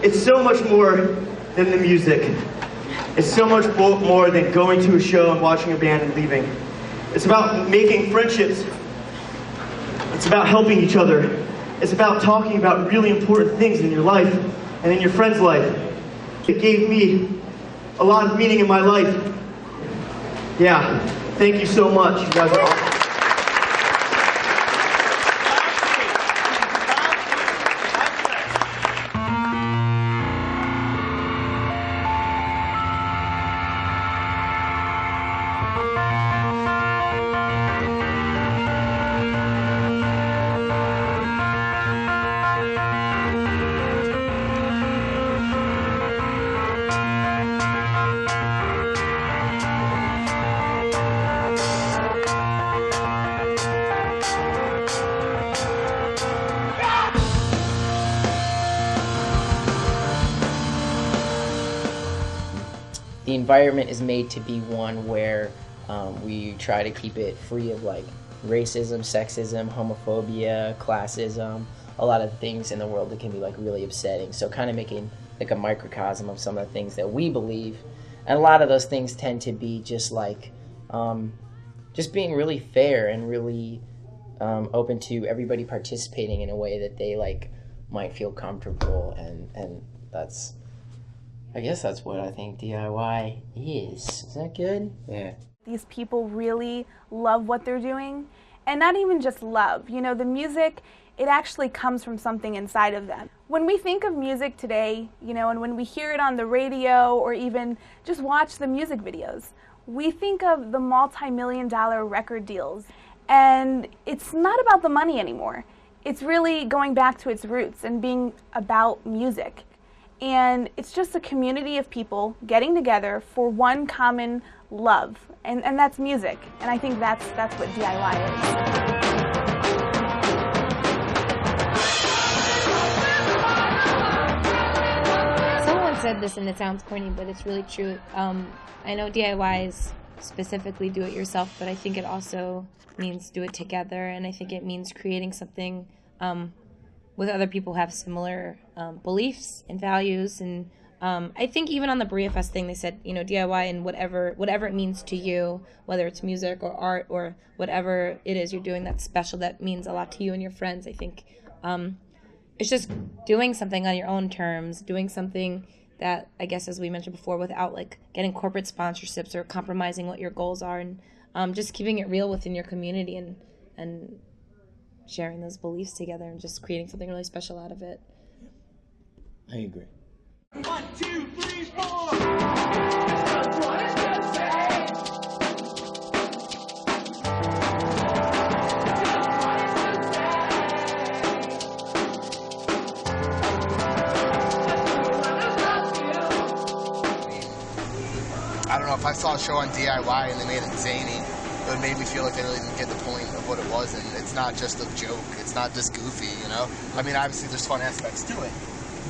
It's so much more than the music. It's so much more than going to a show and watching a band and leaving. It's about making friendships. It's about helping each other. It's about talking about really important things in your life and in your friend's life. It gave me a lot of meaning in my life. Yeah, thank you so much. You guys are awesome. The environment is made to be one where we try to keep it free of like racism, sexism, homophobia, classism, a lot of things in the world that can be like really upsetting. So kind of making like a microcosm of some of the things that we believe. And a lot of those things tend to be just like, just being really fair and really open to everybody participating in a way that they like might feel comfortable, and that's, I guess that's what I think DIY is. Is that good? Yeah. These people really love what they're doing, and not even just love. You know, the music, it actually comes from something inside of them. When we think of music today, you know, and when we hear it on the radio or even just watch the music videos, we think of the multi-million-dollar record deals. And it's not about the money anymore. It's really going back to its roots and being about music. And it's just a community of people getting together for one common love, and that's music. And I think that's what DIY is. Someone said this, and it sounds corny, but it's really true. I know DIY is specifically do it yourself, but I think it also means do it together, and I think it means creating something with other people who have similar beliefs and values. And I think even on the Berea Fest thing, they said, you know, DIY and whatever it means to you, whether it's music or art or whatever it is you're doing that's special, that means a lot to you and your friends. I think it's just doing something on your own terms, doing something that, I guess, as we mentioned before, without like getting corporate sponsorships or compromising what your goals are, and just keeping it real within your community and sharing those beliefs together and just creating something really special out of it. I agree. 1, 2, 3, 4. I don't know, if I saw a show on DIY and they made it zany, it would make me feel like they really didn't get the point of what it was, and it's not just a joke, it's not just goofy, you know? I mean, obviously there's fun aspects to it,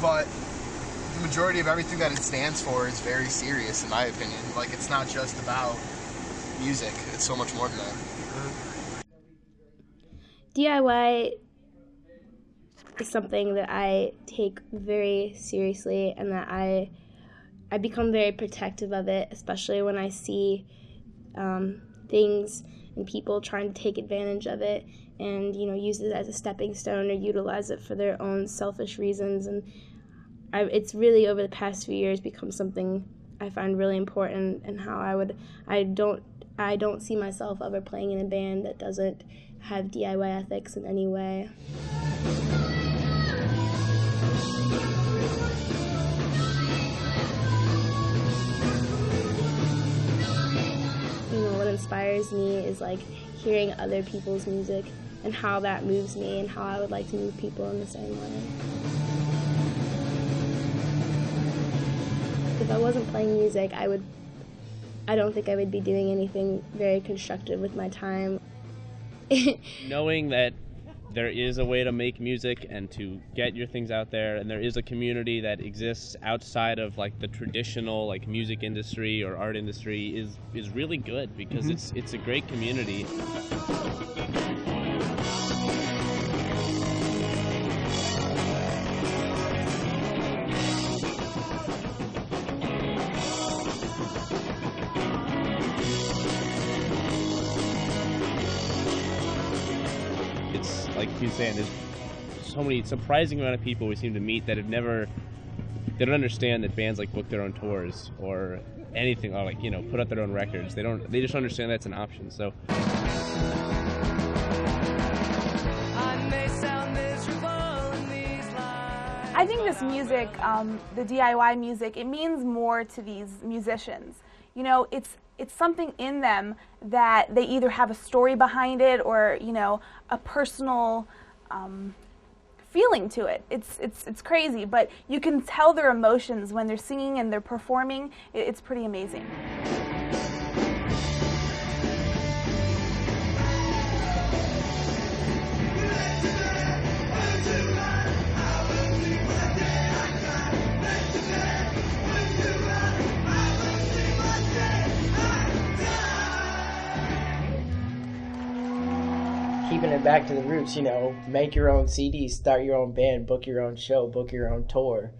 but the majority of everything that it stands for is very serious, in my opinion. Like, it's not just about music, it's so much more than that. DIY is something that I take very seriously, and that I become very protective of it, especially when I see things and people trying to take advantage of it and, you know, use it as a stepping stone or utilize it for their own selfish reasons. And it's really, over the past few years, become something I find really important, and how I don't see myself ever playing in a band that doesn't have DIY ethics in any way. What inspires me is like hearing other people's music and how that moves me, and how I would like to move people in the same way. If I wasn't playing music, I don't think I would be doing anything very constructive with my time. Knowing that there is a way to make music and to get your things out there, and there is a community that exists outside of like the traditional like music industry or art industry is really good, because it's a great community. he's saying, there's so many surprising amount of people we seem to meet that they don't understand that bands like book their own tours or anything, or like, you know, put out their own records. They just understand that's an option. So I think this music, the DIY music, it means more to these musicians. You know, it's something in them that they either have a story behind it or, you know, a personal feeling to it. It's crazy, but you can tell their emotions when they're singing and they're performing. It's pretty amazing. Keeping it back to the roots, you know, make your own CDs, start your own band, book your own show, book your own tour,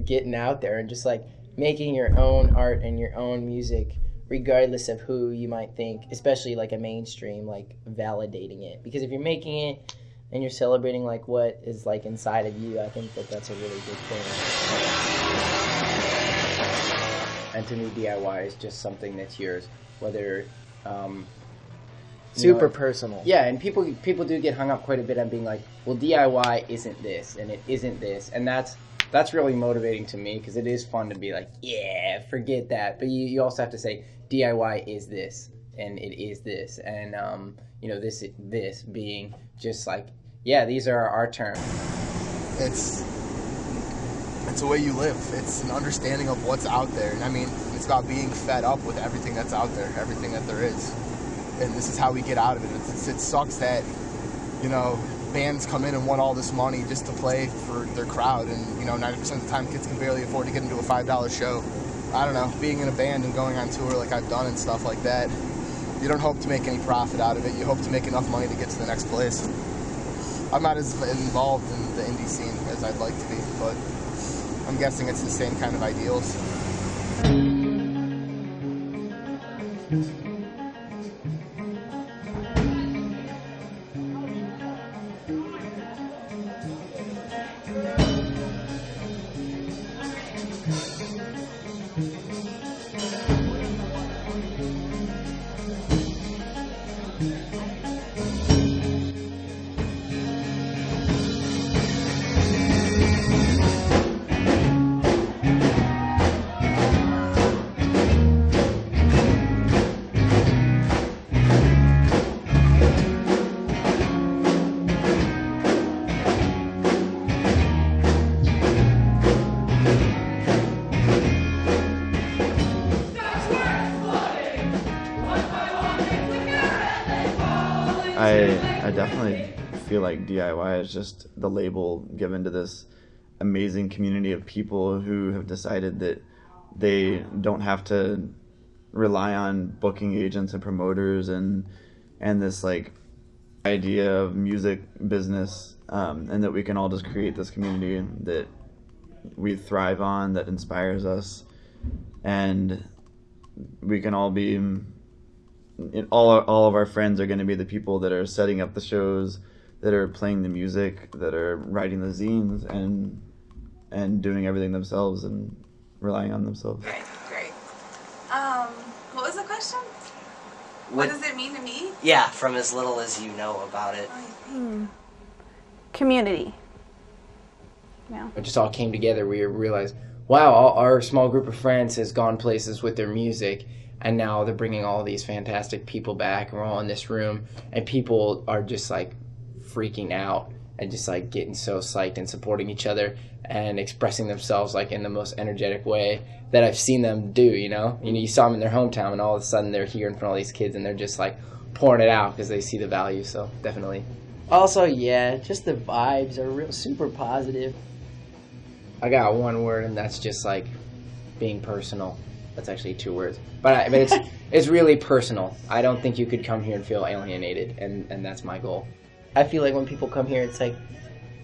getting out there and just like making your own art and your own music, regardless of who you might think, especially like a mainstream, like validating it. Because if you're making it and you're celebrating like what is like inside of you, I think that that's a really good thing. And to me, DIY is just something that's yours, whether super personal. Yeah, and people do get hung up quite a bit on being like, well, DIY isn't this, and it isn't this, and that's really motivating to me, because it is fun to be like, yeah, forget that, but you also have to say, DIY is this, and it is this, and you know, this being just like, yeah, these are our terms. It's a way you live. It's an understanding of what's out there, and I mean, it's about being fed up with everything that's out there, everything that there is. And this is how we get out of it. It sucks that, you know, bands come in and want all this money just to play for their crowd, and, you know, 90% of the time kids can barely afford to get into a $5 show. I don't know, being in a band and going on tour like I've done and stuff like that, you don't hope to make any profit out of it. You hope to make enough money to get to the next place. I'm not as involved in the indie scene as I'd like to be, but I'm guessing it's the same kind of ideals. I definitely feel like DIY is just the label given to this amazing community of people who have decided that they don't have to rely on booking agents and promoters and this like idea of music business, and that we can all just create this community that we thrive on, that inspires us, and we can all be all of our friends are going to be the people that are setting up the shows, that are playing the music, that are writing the zines, and doing everything themselves and relying on themselves. Great. What was the question? What does it mean to me? Yeah, from as little as you know about it. Community. Yeah. It just all came together. We realized, wow, our small group of friends has gone places with their music, and now they're bringing all these fantastic people back, and we're all in this room, and people are just like freaking out and just like getting so psyched and supporting each other and expressing themselves like in the most energetic way that I've seen them do, you know? You saw them in their hometown, and all of a sudden they're here in front of all these kids, and they're just like pouring it out because they see the value, so definitely. Also, yeah, just the vibes are real super positive. I got one word, and that's just like being personal. That's actually 2 words, but it's really personal. I don't think you could come here and feel alienated, and that's my goal. I feel like when people come here, it's like,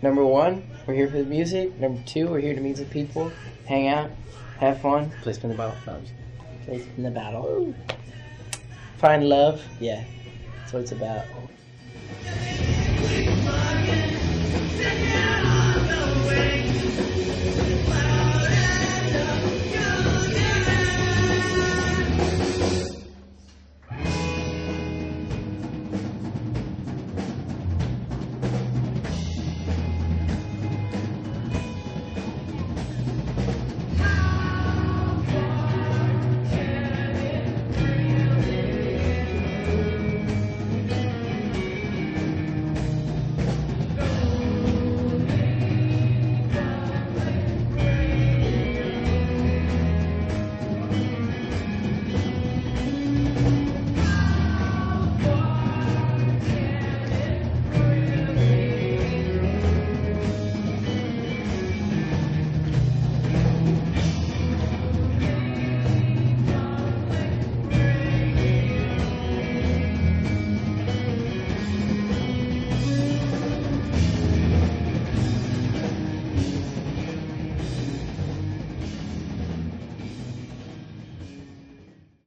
number 1, we're here for the music. Number 2, we're here to meet the people, hang out, have fun, play spin the bottle. Play spin the bottle. Find love. Yeah, that's what it's about.